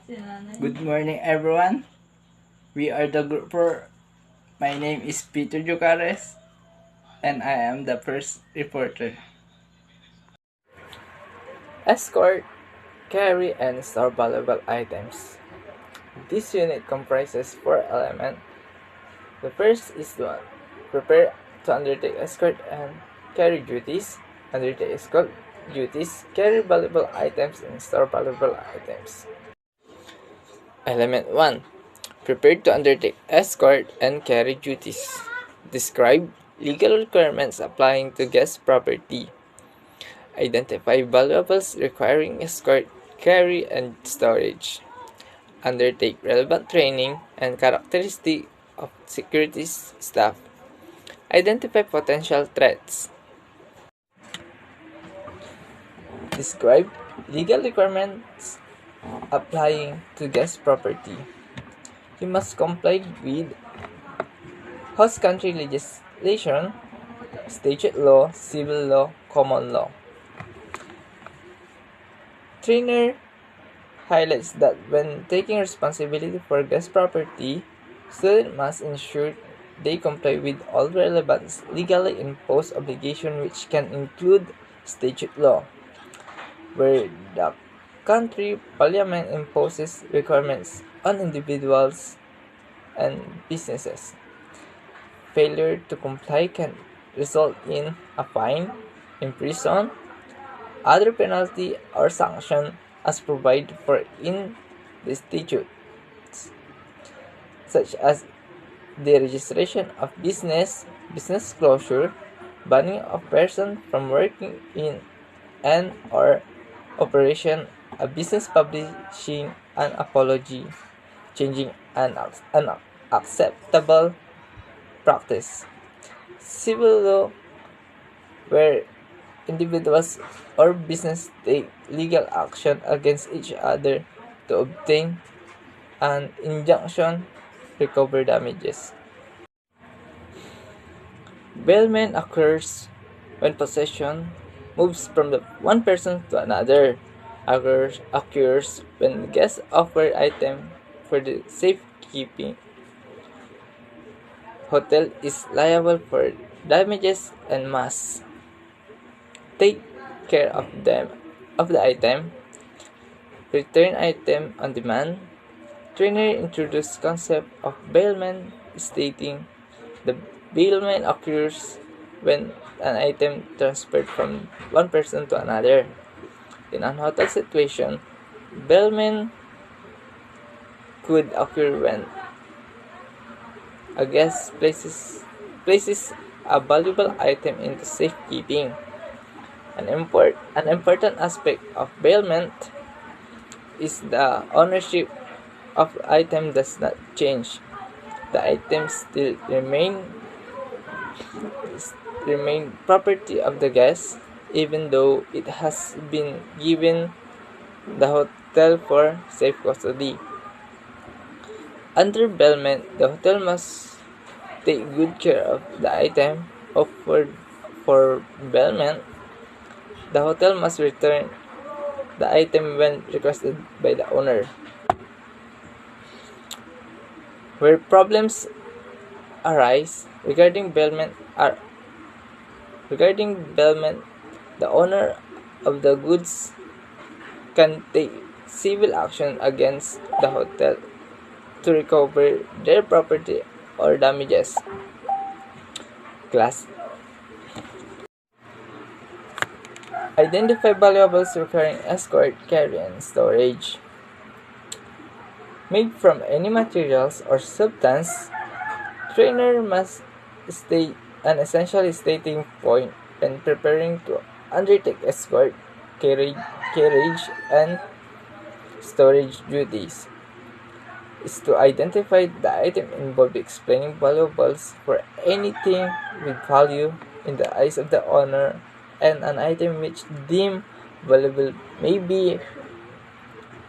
Good morning, everyone. We are the group 4. My name is Peter Jucares, and I am the first reporter. Escort, carry, and store valuable items. This unit comprises 4 elements. The first is to prepare to undertake escort and carry duties. Undertake escort duties, carry valuable items, and store valuable items. Element 1. Prepared to undertake escort and carry duties. Describe legal requirements applying to guest property. Identify valuables requiring escort, carry, and storage. Undertake relevant training and characteristics of security staff. Identify potential threats. Describe legal requirements applying to guest property. You must comply with host country legislation, statute law, civil law, common law. Trainer highlights that when taking responsibility for guest property, students must ensure they comply with all relevant legally imposed obligations, which can include statute law, where the country parliament imposes requirements on individuals and businesses. Failure to comply can result in a fine, imprisonment, other penalty, or sanction as provided for in the statutes, such as deregistration of business, business closure, banning a person from working in and or operation a business, publishing an apology, changing an unacceptable practice. Civil law, where individuals or business take legal action against each other to obtain an injunction, recover damages. Bailment occurs when possession moves from one person to another. Occurs when guests offer item for the safekeeping. Hotel is liable for damages and must take care of the item. Return item on demand. Trainer introduced concept of bailment, stating the bailment occurs when an item transferred from one person to another. In a hotel situation, bailment could occur when a guest places a valuable item into safekeeping. An important aspect of bailment is the ownership of the item does not change. The item still remain property of the guest, even though it has been given the hotel for safe custody. Under bailment, the hotel must take good care of the item offered for bailment. The hotel must return the item when requested by the owner. Where problems arise regarding bailment, the owner of the goods can take civil action against the hotel to recover their property or damages. Class. Identify valuables requiring escort, carry, and storage. Made from any materials or substance, trainer must state an essential stating point when preparing to undertake escort, carriage, and storage duties. Is to identify the item involved, explaining valuables for anything with value in the eyes of the owner, and an item which deemed valuable may be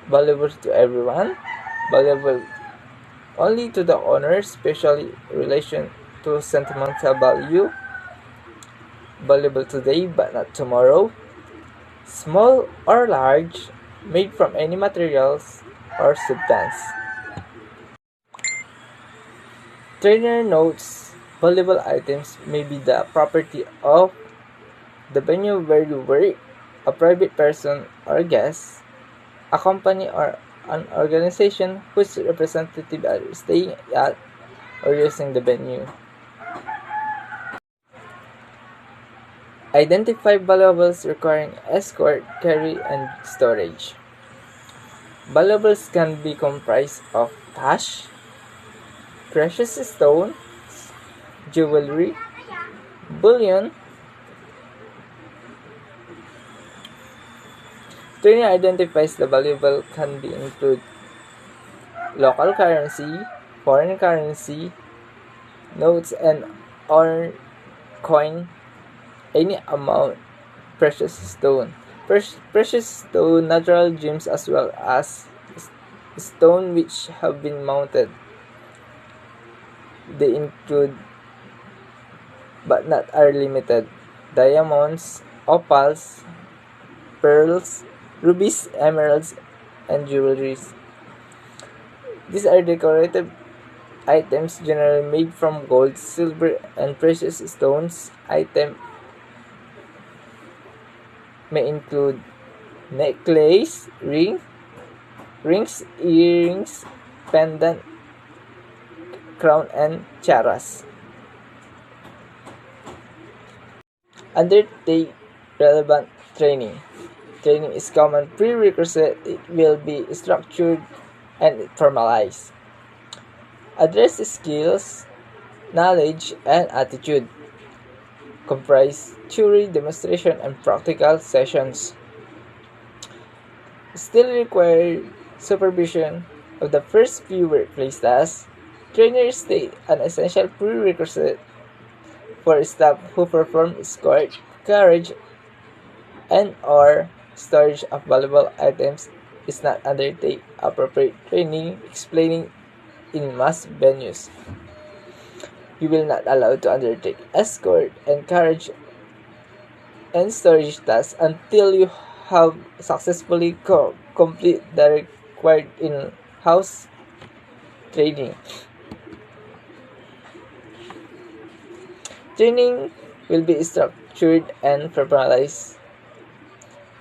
valuable to everyone, valuable only to the owner, especially in relation to sentimental value, valuable today but not tomorrow, small or large, made from any materials, or substance. Trainer notes valuable items may be the property of the venue where you work, a private person or guest, a company or an organization whose representative are staying at or using the venue. Identify valuables requiring escort, carry, and storage. Valuables can be comprised of cash, precious stones, jewelry, bullion. Training identifies the valuable can be include local currency, foreign currency, notes and or coin, any amount, precious stone. Precious stone, natural gems as well as stone which have been mounted. They include but not are limited diamonds, opals, pearls, rubies, emeralds, and jewelries. These are decorative items generally made from gold, silver, and precious stones. Items may include necklace, rings, earrings, pendant, crown, and charas. Undertake relevant training. Training is common prerequisite. It will be structured and formalized. Address skills, knowledge, and attitude. Comprise theory, demonstration, and practical sessions. Still require supervision of the first few workplace tasks. Trainers state an essential prerequisite for staff who perform escort, carriage, and or storage of valuable items is not undertake appropriate training explaining in mass venues. You will not allow to undertake escort and carriage and storage tasks until you have successfully complete the required in-house training. Training will be structured and formalized,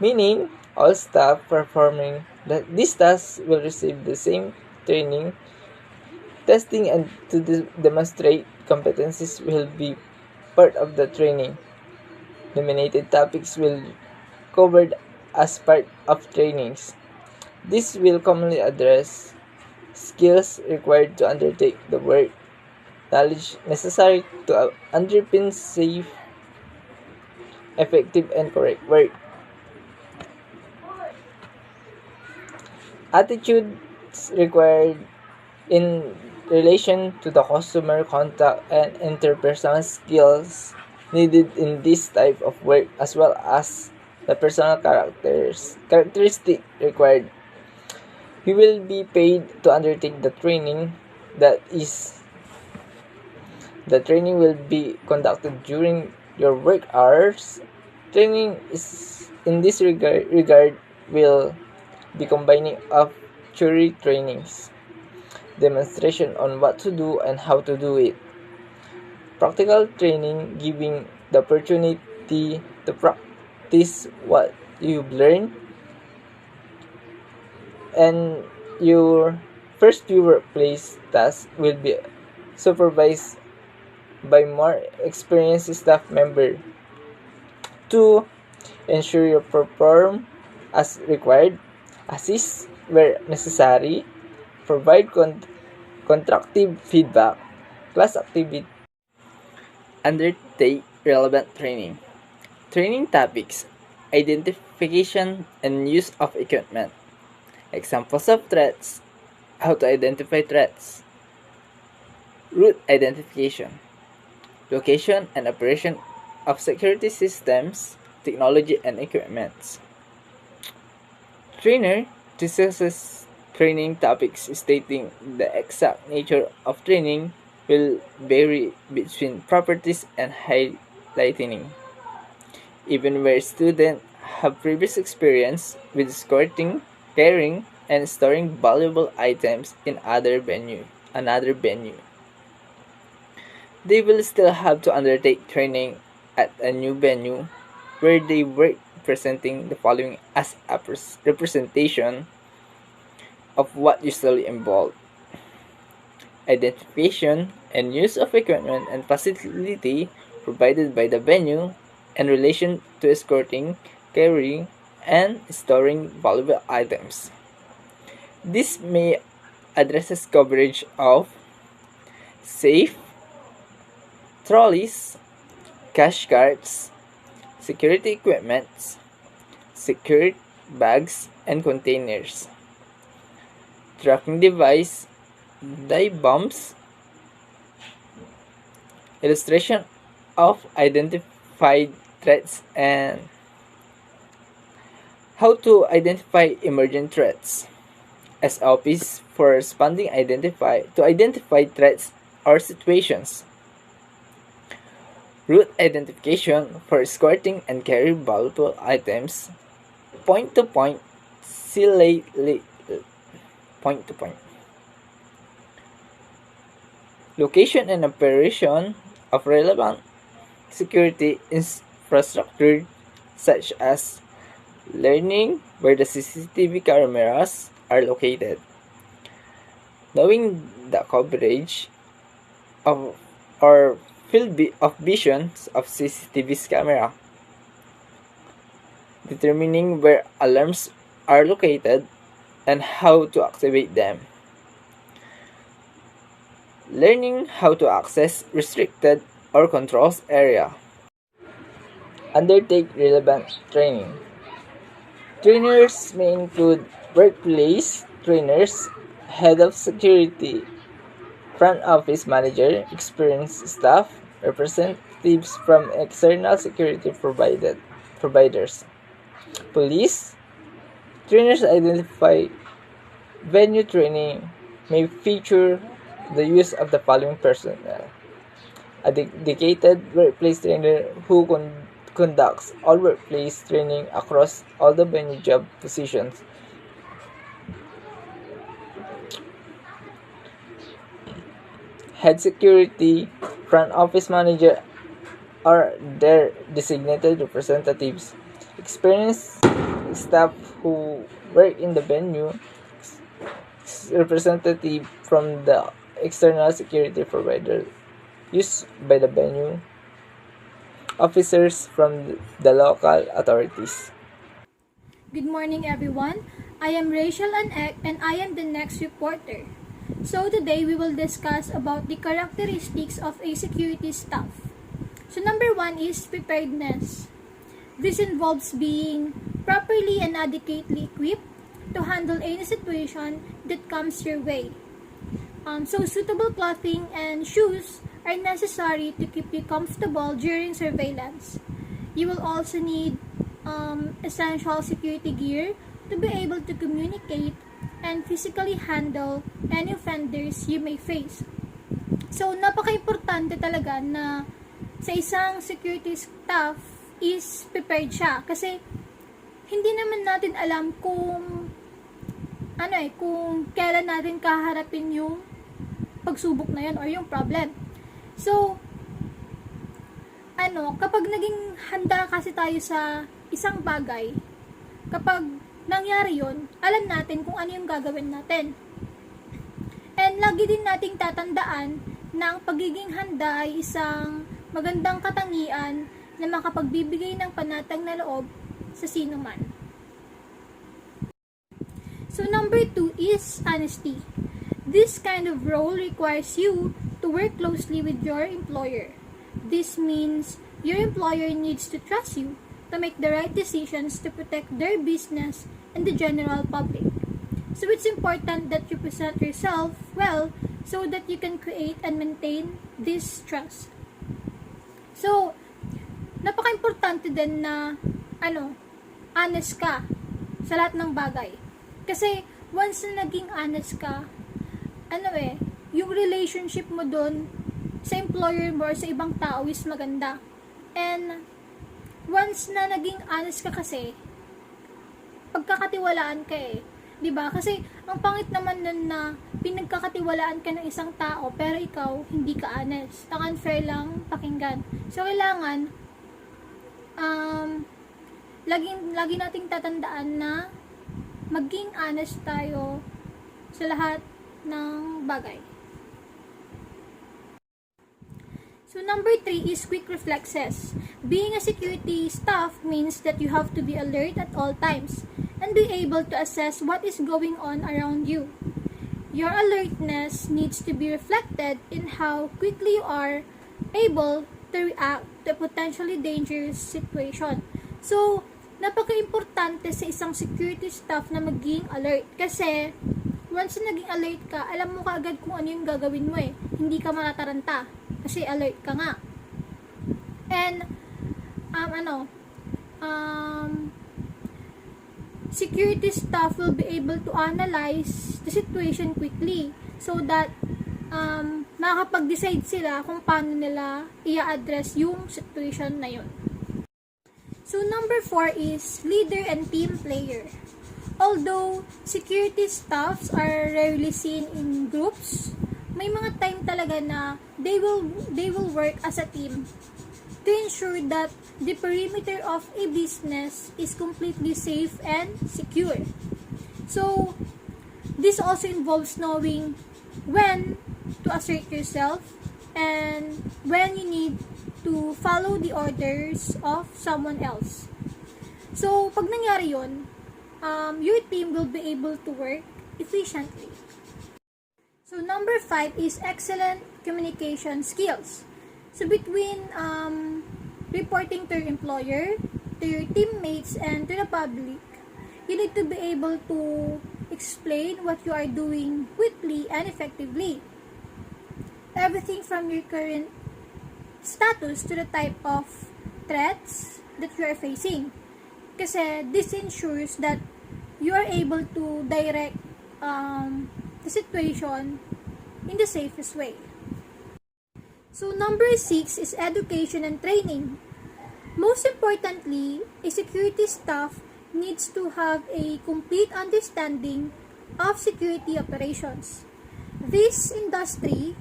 meaning all staff performing these tasks will receive the same training. Testing and to demonstrate competencies will be part of the training. Nominated topics will be covered as part of trainings. This will commonly address skills required to undertake the work, knowledge necessary to underpin safe, effective, and correct work. Attitudes required in relation to the customer contact and interpersonal skills needed in this type of work as well as the personal characteristic required. You will be paid to undertake the training the training will be conducted during your work hours. Training is in this regard will be combining of theory trainings, demonstration on what to do and how to do it, practical training giving the opportunity to practice what you've learned, and your first few workplace tasks will be supervised by more experienced staff member. 2. Ensure you perform as required, assist where necessary, provide constructive feedback, class activity, undertake relevant training. Training topics, identification and use of equipment, examples of threats, how to identify threats, route identification, location and operation of security systems, technology and equipment. Trainer discusses training topics stating the exact nature of training will vary between properties and highlighting. Even where students have previous experience with escorting, carrying, and storing valuable items in another venue. They will still have to undertake training at a new venue where they work presenting the following as a representation of what usually involved: identification and use of equipment and facility provided by the venue in relation to escorting, carrying, and storing valuable items. This may addresses coverage of safe, trolleys, cash carts, security equipment, secured bags and containers, tracking device, dive bombs, illustration of identified threats, and how to identify emergent threats. SOPs for responding to identify threats or situations. Route identification for escorting and carrying valuable items. Point to point, point to point. Location and operation of relevant security infrastructure such as learning where the CCTV cameras are located, knowing the coverage of or field of visions of CCTV's camera, determining where alarms are located and how to activate them, learning how to access restricted or controlled area, undertake relevant training. Trainers may include workplace trainers, head of security, front office manager, experienced staff, representatives from external security providers, police. Trainers identify venue training may feature the use of the following personnel: a dedicated workplace trainer who conducts all workplace training across all the venue job positions. Head security, front office manager, or their designated representatives. Experienced staff who work in the venue, representative from the external security provider used by the venue, officers from the local authorities. Good morning, everyone. I am Rachel Anek and I am the next reporter. So today we will discuss about the characteristics of a security staff. So number one is preparedness. This involves being properly and adequately equipped to handle any situation that comes your way. So suitable clothing and shoes are necessary to keep you comfortable during surveillance. You will also need essential security gear to be able to communicate and physically handle any offenders you may face. So, napaka-importante talaga na sa isang security staff is prepared siya. Kasi, hindi naman natin alam kung kung kailan natin kaharapin yung pagsubok na yun or yung problem. So, kapag naging handa kasi tayo sa isang bagay, kapag nangyari yun, alam natin kung ano yung gagawin natin. And lagi din nating tatandaan na ang pagiging handa ay isang magandang katangian na makapagbibigay ng panatag na loob sa sino man. So number 2 is honesty. This kind of role requires you to work closely with your employer. This means your employer needs to trust you to make the right decisions to protect their business and the general public. So it's important that you present yourself well so that you can create and maintain this trust. So, napaka-importante din na honest ka sa lahat ng bagay. Kasi once na naging honest ka, yung relationship mo doon sa employer mo or sa ibang tao is maganda. And once na naging honest ka kasi, pagkakatiwalaan ka 'Di ba? Kasi ang pangit naman nun na pinagkakatiwalaan ka ng isang tao pero ikaw hindi ka honest. Ang unfair lang pakinggan. So kailangan lagi nating tatandaan na maging honest tayo sa lahat ng bagay. So number 3 is quick reflexes. Being a security staff means that you have to be alert at all times and be able to assess what is going on around you. Your alertness needs to be reflected in how quickly you are able to react to a potentially dangerous situation. So, napaka-importante sa isang security staff na maging alert kasi once na naging alert ka, alam mo kaagad kung ano yung gagawin mo eh. Hindi ka matataranta kasi alert ka nga. And security staff will be able to analyze the situation quickly so that makakapag-decide sila kung paano nila i-address yung situation na yun. So number 4 is leader and team player. Although security staffs are rarely seen in groups, may mga time talaga na they will work as a team to ensure that the perimeter of a business is completely safe and secure. So, this also involves knowing when to assert yourself and when you need to follow the orders of someone else. So, pag nangyari yun, your team will be able to work efficiently. So, number 5 is excellent communication skills. So, between reporting to your employer, to your teammates, and to the public, you need to be able to explain what you are doing quickly and effectively. Everything from your current status to the type of threats that you are facing. Kasi this ensures that you are able to direct the situation in the safest way. So number 6 is education and training. Most importantly, a security staff needs to have a complete understanding of security operations. This industry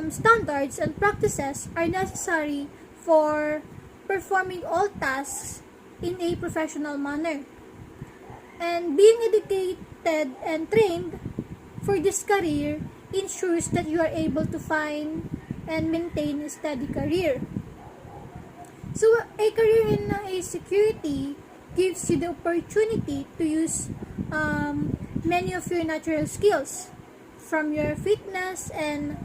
standards and practices are necessary for performing all tasks in a professional manner. And being educated and trained for this career ensures that you are able to find and maintain a steady career. So, a career in a security gives you the opportunity to use many of your natural skills, from your fitness and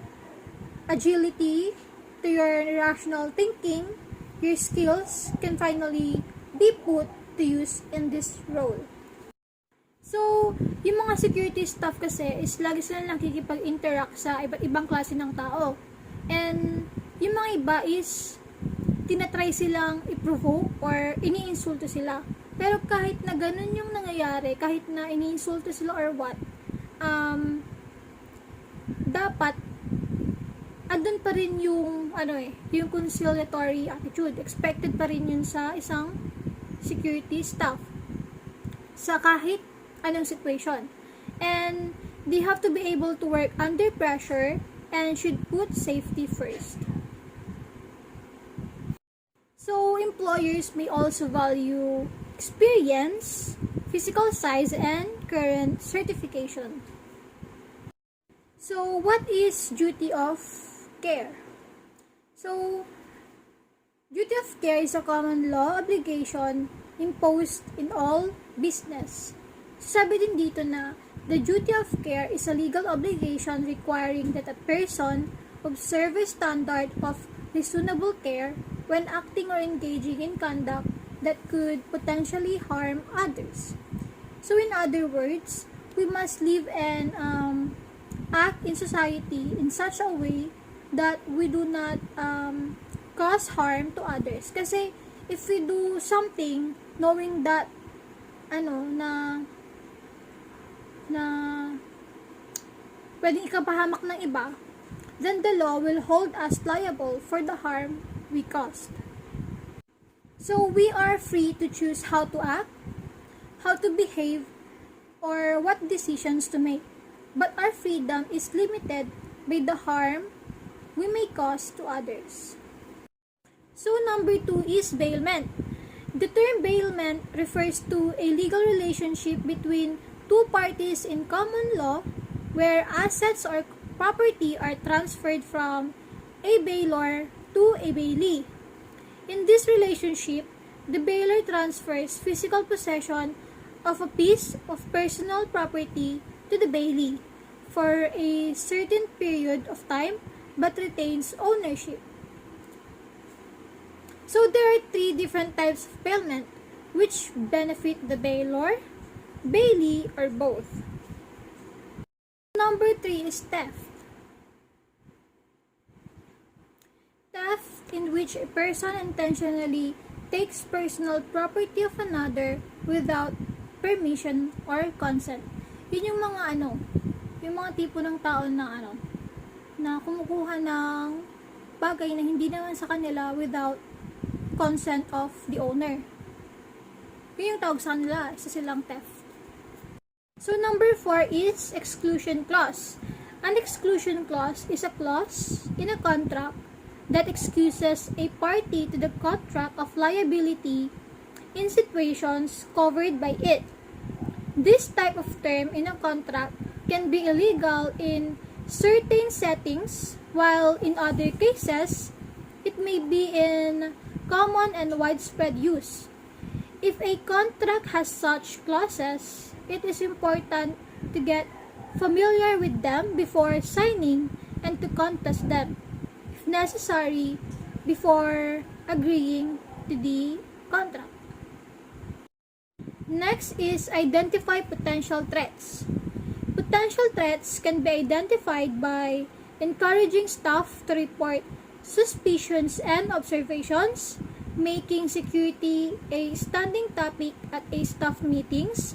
agility to your rational thinking. Your skills can finally be put to use in this role. So, yung mga security staff kasi is lagi sila nakikipag-interact sa iba't ibang klase ng tao. And yung mga iba is tinatry silang i-provoke or iniinsulto sila. Pero kahit na ganun yung nangyayari, kahit na iniinsulto sila or what, dapat andun pa rin yung yung conciliatory attitude. Expected pa rin yun sa isang security staff sa kahit anong situation. And they have to be able to work under pressure and should put safety first. So, employers may also value experience, physical size, and current certification. So, what is duty of care? So, duty of care is a common law obligation imposed in all business. Sabi din dito na the duty of care is a legal obligation requiring that a person observe a standard of reasonable care when acting or engaging in conduct that could potentially harm others. So in other words, we must live and act in society in such a way that we do not cause harm to others. Kasi if we do something knowing that na pwedeng ikapahamak ng iba, then the law will hold us liable for the harm we caused. So we are free to choose how to act, how to behave, or what decisions to make, but our freedom is limited by the harm we may cause to others. So number 2 is bailment. The term bailment refers to a legal relationship between two parties in common law where assets or property are transferred from a bailor to a bailee. In this relationship, the bailor transfers physical possession of a piece of personal property to the bailee for a certain period of time but retains ownership. So there are three different types of bailment which benefit the bailor, bailee, or both. Number 3 is theft. Theft in which a person intentionally takes personal property of another without permission or consent. Yun yung mga yung mga tipo ng tao na na kumukuha ng bagay na hindi naman sa kanila without consent of the owner. Yun yung tawag sa kanila, isa silang theft. So number 4 is exclusion clause. An exclusion clause is a clause in a contract that excuses a party to the contract of liability in situations covered by it. This type of term in a contract can be illegal in certain settings, while in other cases, it may be in common and widespread use. If a contract has such clauses, it is important to get familiar with them before signing and to contest them, if necessary, before agreeing to the contract. Next is identify potential threats. Potential threats can be identified by encouraging staff to report suspicions and observations, making security a standing topic at a staff meetings,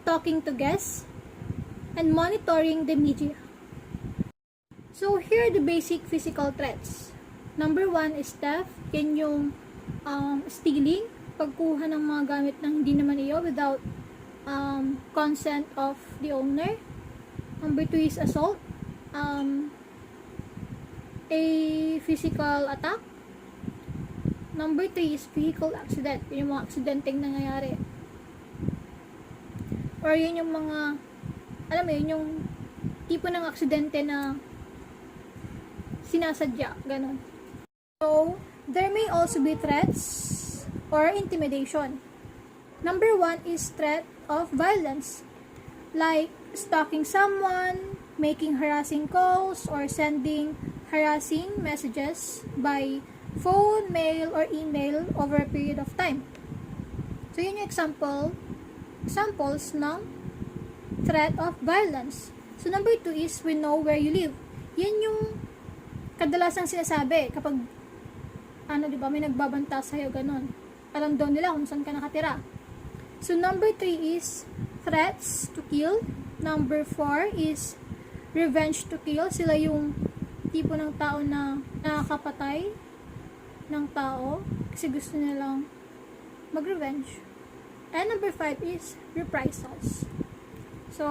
talking to guests, and monitoring the media. So here are the basic physical threats. Number 1 is theft. Yan yung stealing, pagkuha ng mga gamit ng hindi naman iyo without consent of the owner. Number 2 is assault, a physical attack. Number 3 is vehicle accident, yun yung mga aksidenteng nangyayari. Or yun yung mga, alam mo yun, yung tipo ng aksidente na sinasadya, ganun. So, there may also be threats or intimidation. Number 1 is threat of violence, like stalking someone, making harassing calls, or sending harassing messages by phone, mail, or email over a period of time. So, yun yung examples ng threat of violence. So, number 2 is we know where you live. Yan yung kadalasang sinasabi kapag diba, may nagbabanta sa'yo, ganun. Alam daw nila kung saan ka nakatira. So, number 3 is threats to kill. Number 4 is revenge to kill. Sila yung tipo ng tao na nakakapatay ng tao kasi gusto nilang mag-revenge. And number 5 is reprisals. So,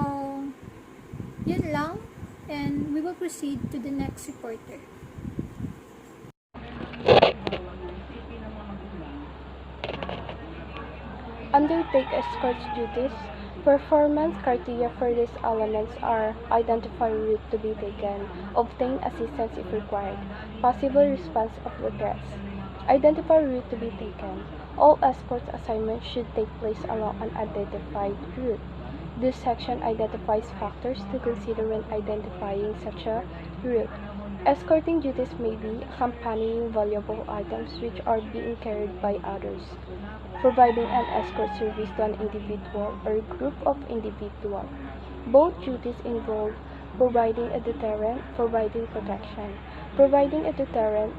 yun lang. And we will proceed to the next reporter. Undertake escort duties. Performance criteria for these elements are identify route to be taken, obtain assistance if required, possible response of the threats. Identify route to be taken. All escort assignments should take place along an identified route. This section identifies factors to consider when identifying such a route. Escorting duties may be accompanying valuable items which are being carried by others, providing an escort service to an individual or group of individuals. Both duties involve providing a deterrent, providing protection. Providing a deterrent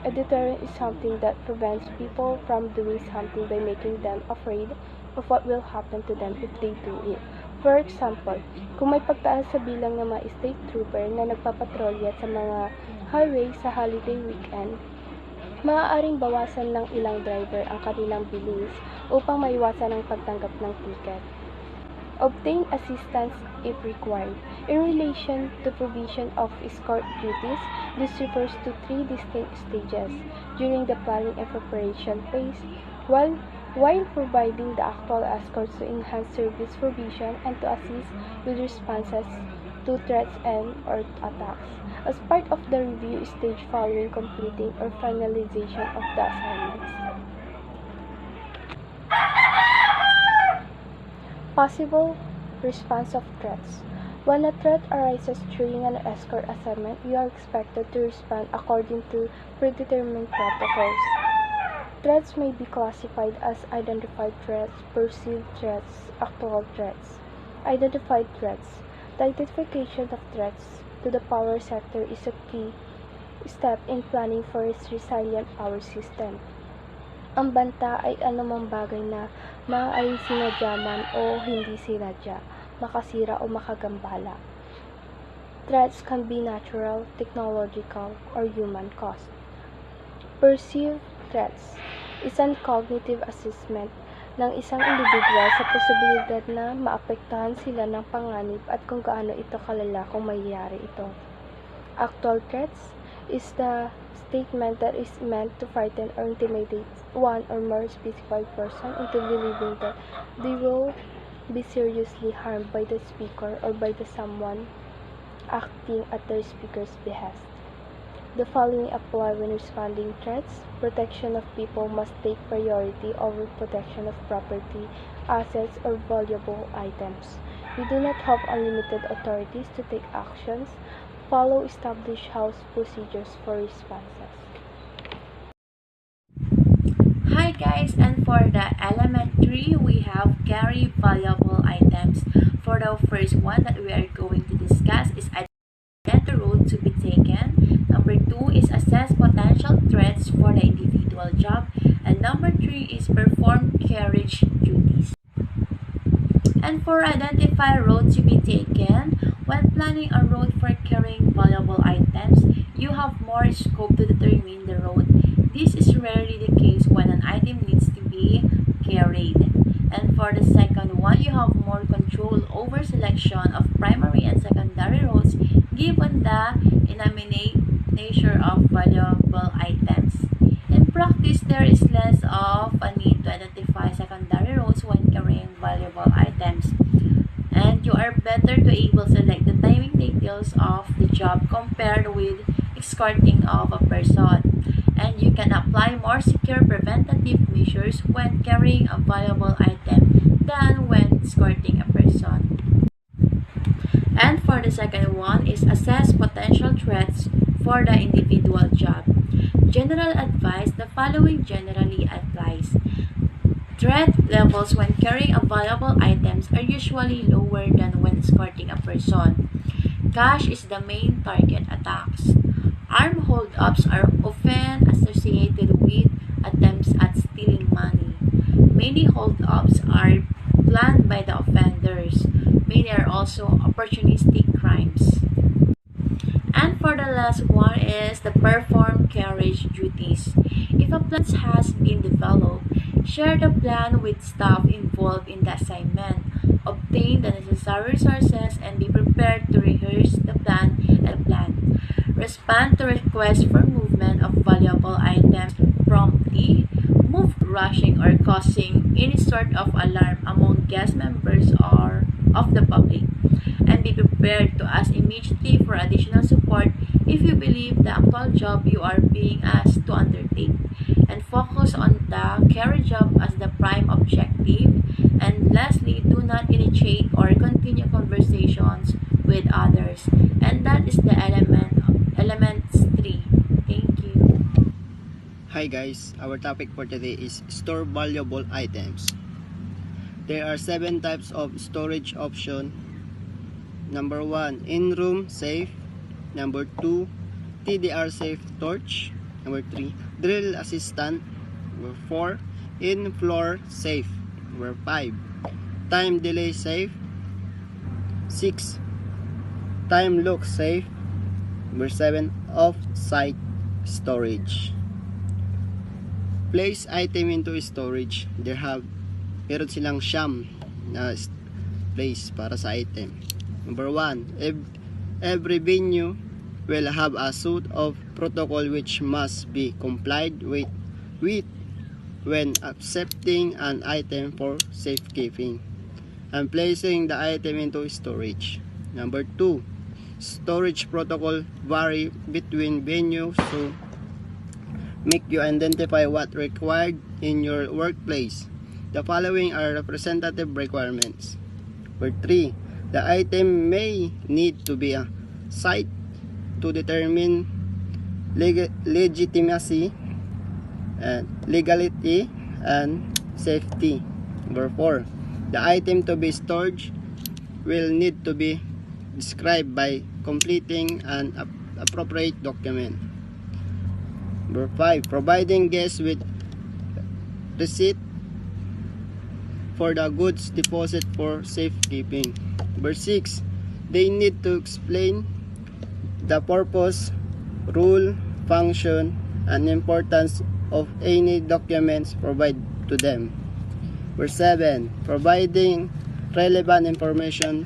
is something that prevents people from doing something by making them afraid of what will happen to them if they do it. For example, kung may pagtaas sa bilang ng mga state trooper na nagpapatrolya sa mga highway sa holiday weekend, maaaring bawasan ng ilang driver ang kanilang bilis upang maiwasan ang pagtanggap ng ticket. Obtain assistance if required. In relation to provision of escort duties, this refers to three distinct stages during the planning and preparation phase, while providing the actual escorts to enhance service provision and to assist with responses to threats and or attacks. As part of the review stage following completing or finalization of the assignments. Possible response of threats. When a threat arises during an escort assignment, you are expected to respond according to predetermined protocols. Threats may be classified as identified threats, perceived threats, actual threats. Identified threats. The identification of threats to the power sector is a key step in planning for its resilient power system. Ang banta ay anumang bagay na maaaring sinadya man o hindi sinadya, makasira o makagambala. Threats can be natural, technological, or human caused. Perceived threats is an cognitive assessment ng isang individual sa posibilidad na maapektuhan sila ng panganib at kung gaano ito kalala kung mangyayari ito. Actual threats is the statement that is meant to frighten or intimidate one or more specified person into believing that they will be seriously harmed by the speaker or by the someone acting at the speaker's behest. The following apply when responding threats. Protection of people must take priority over protection of property, assets, or valuable items. We do not have unlimited authorities to take actions. Follow established house procedures for responses. Hi guys, and for the element 3, we have carry valuable items. For the first one that we are going to discuss is identify the road to be taken. Number 2 is assess potential threats for the individual job. And number 3 is perform carriage duties. And for identify road to be taken, when planning a road for carrying valuable items, you have more scope to determine the road. This is rarely the case when an item needs to be carried. And for the second one, you have more control over selection of primary and secondary roads given the inanimate nature of valuable items. In practice, there is less of a need to identify secondary roads when carrying valuable items. And you are better to able select the timing details of the job compared with escorting of a person. And you can apply more secure preventative measures when carrying a valuable item than when escorting a person. And for the second one is assess potential threats for the individual job. General advice, the following generally applies. Threat levels when carrying valuable items are usually lower than when escorting a person. Cash is the main target attacks. Armed hold-ups are often associated with attempts at stealing money. Many hold-ups are planned by the offenders. Many are also opportunistic crimes. And for the last one is the perform carriage duties. If a plan has been developed, share the plan with staff involved in the assignment. Obtain the necessary resources and be prepared to rehearse the plan. Respond to requests for movement of valuable items promptly. Move rushing or causing any sort of alarm among guest members or of the public. And be prepared to ask immediately for additional support if you believe the actual job you are being asked to undertake. And focus on the carry job as the prime objective. And lastly, do not initiate or continue conversations with others. And that is the elements 3. Thank you. Hi guys, our topic for today is store valuable items. There are 7 types of storage option. Number 1, in-room safe. Number 2, TDR safe torch. Number 3, drill assistant. Number 4, in-floor safe. Number 5, time delay safe. 6, time lock safe. Number 7, off-site storage. Place item into storage. Meron silang siyam na workplace para sa item. Number 1, every venue will have a suite of protocol which must be complied with when accepting an item for safekeeping and placing the item into storage. Number 2, storage protocol vary between venues to make you identify what required in your workplace. The following are representative requirements. Number 3, the item may need to be a site to determine legitimacy, legality, and safety. Number 4, the item to be stored will need to be described by completing an appropriate document. Number 5, providing guests with receipt for the goods deposit for safekeeping. Number 6, they need to explain the purpose, rule, function, and importance of any documents provided to them. Number 7, providing relevant information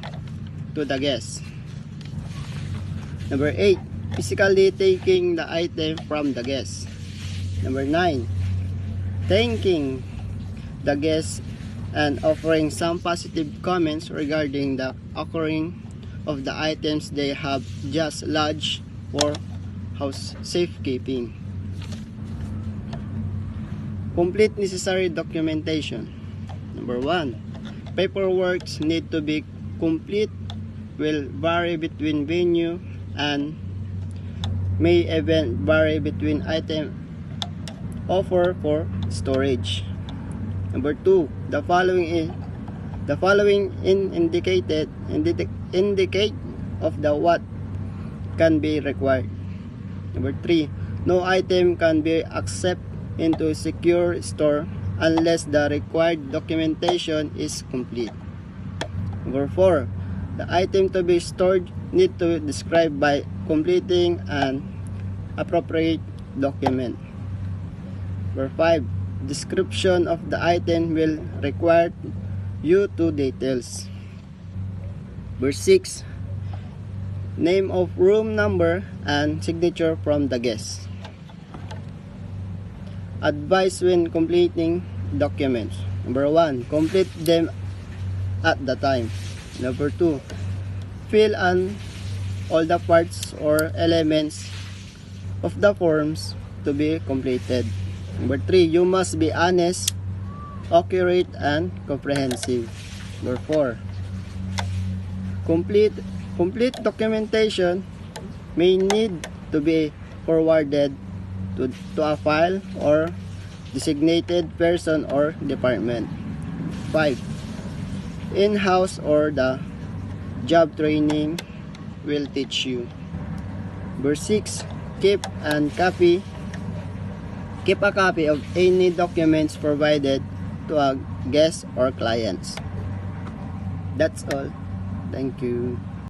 to the guests. Number 8, physically taking the item from the guest. Number 9, thanking the guest and offering some positive comments regarding the occurring of the items they have just lodged for house safekeeping. Complete necessary documentation. Number 1, paperwork need to be complete, will vary between venue and may even vary between item offer for storage. Number 2, the following indicate of the what can be required. Number 3, no item can be accepted into secure store unless the required documentation is complete. Number 4, the item to be stored need to be described by completing an appropriate document. Number 5, description of the item will require you to details. Number 6, name of room number and signature from the guest. Advice when completing documents. Number 1, complete them at the time. Number 2, fill in all the parts or elements of the forms to be completed. Number 3, you must be honest, accurate, and comprehensive. Number 4, complete documentation may need to be forwarded to a file or designated person or department. 5, in-house or the job training will teach you. Number 6, keep a copy of any documents provided to a guest or clients. That's all. Thank you.